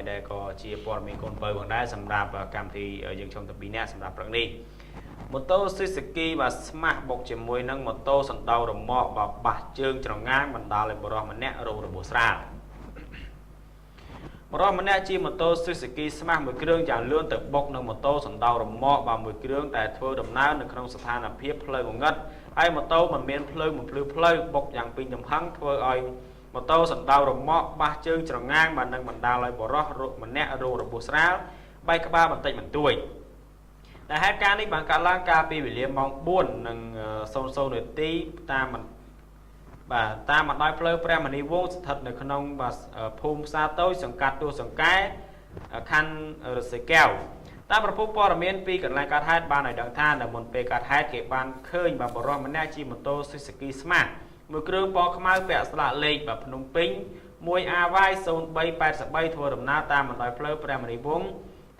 ហើយដែលក៏ជាព័ត៌មានកូនបើផងដែរសម្រាប់កម្មវិធីយើងជុំតាពីអ្នកសម្រាប់ព្រឹកនេះម៉ូតូ Suzuki បាទស្មាស់បុកជាមួយនឹងម៉ូតូសណ្ដោរមាក់បាទបាសជើងច្រងាងបណ្ដាលឲ្យបរិះម្នាក់រងរបួសស្រាលបរិះម្នាក់ជិះម៉ូតូ Suzuki ស្មាស់មួយគ្រឿងយ៉ាងលឿនទៅបុកនឹងម៉ូតូសណ្ដោរមាក់បាទមួយគ្រឿងដែលធ្វើដំណើរនៅក្នុងស្ថានភាពផ្លូវងងឹតហើយម៉ូតូមិនមានភ្លើងបំភ្លឺផ្លូវបុកយ៉ាងពេញទំហឹងធ្វើឲ្យម៉ូតូសណ្ដោរមាក់បាសជើងច្រងាងបាននឹងបណ្ដាលឲ្យបរិះម្នាក់រងរបួសស្រាលបែកក្បាលបន្តិចបន្តួចតែហេតុការណ៍នេះបានកើតឡើងកាលពីវេលាម៉ោង 4:00 នាទីតាមបណ្ដោយផ្លូវព្រះមនីវង្សស្ថិតនៅក្នុងភូមិផ្សារតូចសង្កាត់ទួលសង្កែខណ្ឌរសីកែវតាមប្រភពព័ត៌មានពីកន្លែងកើតហេតុបានឲ្យដឹងថានៅមុនពេលកើតហេតុគេបានឃើញបរិះម្នាក់ជិះម៉ូតូ Suzuki Smart មួយគ្រឿងពណ៌ខ្មៅពាក់ស្លាកលេខភ្នំពេញ 1AY 0383ធ្វើដំណើរតាមបណ្ដោយផ្លូវព្រះមនីវង្ស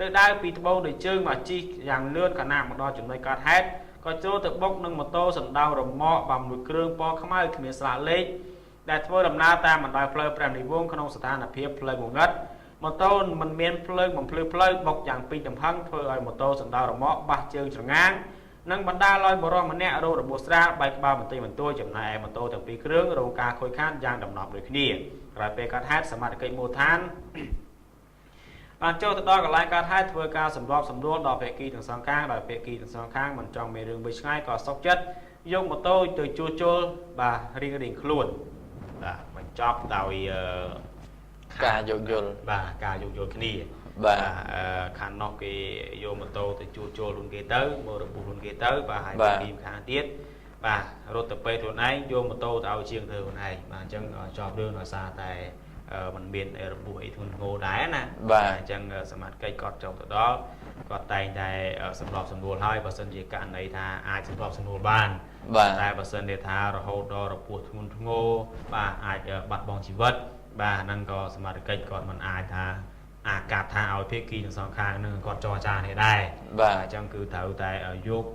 ទៅដើរពីត្បូងទៅជើងមកជិះយ៉ាងលឿនខណៈមកដល់ចំណុចកើតហេតុក៏ចូលទៅបុកនឹងម៉ូតូសណ្ដោងរមាក់មួយគ្រឿងពណ៌ខ្មៅគ្មានស្លាកលេខដែលធ្វើដំណើរតាមបណ្ដោយផ្លូវព្រះមនីវង្សក្នុងស្ថានភាពផ្លូវងងឹតម៉ូតូមិនមានភ្លើងបំភ្លឺផ្លូវបុកយ៉ាងពេញទំហឹងធ្វើឲ្យម៉ូតូសណ្ដោងរមាក់បាសជើងច្រងាងនិងបណ្ដាលឲ្យបរិះម្នាក់រងរបួសស្រាលបែកក្បាលបន្តិចបន្តួចចំណែកឯម៉ូតូទាំងពីរគ្រឿងរងការខូចខាតយ៉ាងដំណំដូចគ្នាក្រោយពេលកើតហេតុសមត្ថកិច្ចមូលដ្ឋានបានចូលទៅដល់កន្លែងកើតហេតុធ្វើការសម្របសម្រួលដល់ភាគីទាំងសងខាងដោយភាគីទាំងសងខាងមិនចង់មានរឿងវៃឆ្ងាយក៏សុខចិត្តយកម៉ូតូទៅជួសជុលបាទរៀងខ្លួនបាទបញ្ចប់ដោយការយោគយល់បាទការយោគយល់គ្នាបាទខាងនោះគេយកម៉ូតូទៅជួសជុលខ្លួនគេទៅមើលរបួសខ្លួនគេទៅបាទហើយពីខាងទៀតបាទរត់ទៅពេលខ្លួនឯងយកម៉ូតូទៅឲ្យជាងធ្វើខ្លួនឯងបាទអញ្ចឹងចប់រឿងដោយសារតែมันមានរបួសអីធ្ងន់ធ្ងរដែរណាបាទអញ្ចឹងសមាជិកគាត់ចូលទៅដល់គាត់តែងតែសម្របសម្រួលហើយបើសិនជាករណីថាអាចសម្របសម្រួលបានតែបើសិនជាថារហូតដល់របួសធ្ងន់ធ្ងរបាទអាចបាត់បង់ជីវិតបាទហ្នឹងក៏សមាជិកគាត់មិនអាចថាកាត់ថាឲ្យភាគីទាំងសងខាងនឹងគាត់ចរចានេះដែរបាទអញ្ចឹងគឺត្រូវតែយក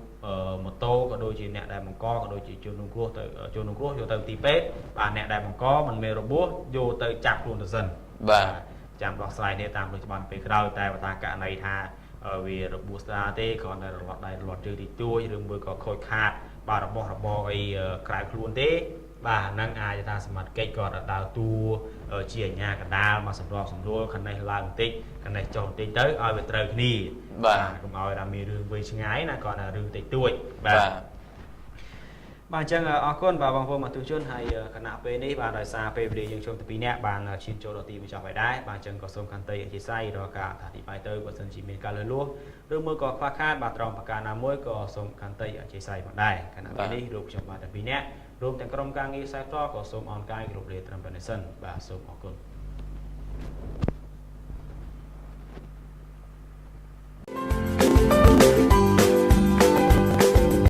ម៉ូតូក៏ដូចជាអ្នកដែលបង្កក៏ដូចជាជនរងគ្រោះទៅជនរងគ្រោះយកទៅទីពេទ្យបាទអ្នកដែលបង្កមិនមានរបួសយកទៅចាប់ខ្លួនទៅសិនបាទចាំដោះស្រាយនេះតាមដូចច្បាប់ពេលក្រោយតែបើថាករណីថាវារបួសស្រាលទេគ្រាន់តែរលាត់ដៃរលាត់ជើងទីទួយឬមួយក៏ខូចខាតបាទរបស់របរអីក្រៅខ្លួនទេបាទហ្នឹងអាចថាសមាជិកគាត់ដើរតួជាអាជ្ញាកណ្ដាលមកសម្របសម្រួលខាងនេះឡើងបន្តិចខាងនេះចុះបន្តិចទៅឲ្យវាត្រូវគ្នាបាទកុំឲ្យថាមានរឿងវែងឆ្ងាយណាគាត់ថារឿងតិចតួចបាទបាទអញ្ចឹងអរគុណបាទបងប្អូនមកទស្សជនហើយគណៈពេលនេះបាទដោយសារពេលវេលាយើងជុំទៅ2នាក់បានឈានចូលដល់ទីបញ្ចប់ហើយដែរបាទអញ្ចឹងក៏សូមខន្តីអធិស្ឋានរកការអធិប្បាយទៅបើសិនជាមានការលឺលួសឬមួយក៏ខ្វះខាតបាទត្រង់ប្រការណាមួយក៏សូមខន្តីអធិស្ឋានផងដែរគណៈពេលនេះរូបខ្ញុំបាទតែ2នាក់រួមទាំងក្រុមការងារខ្សែផ្ទាល់ក៏សូមអរកាយគ្រប់លាត្រឹមប៉ុណ្ណេះសិនបាទសូមអរគុណ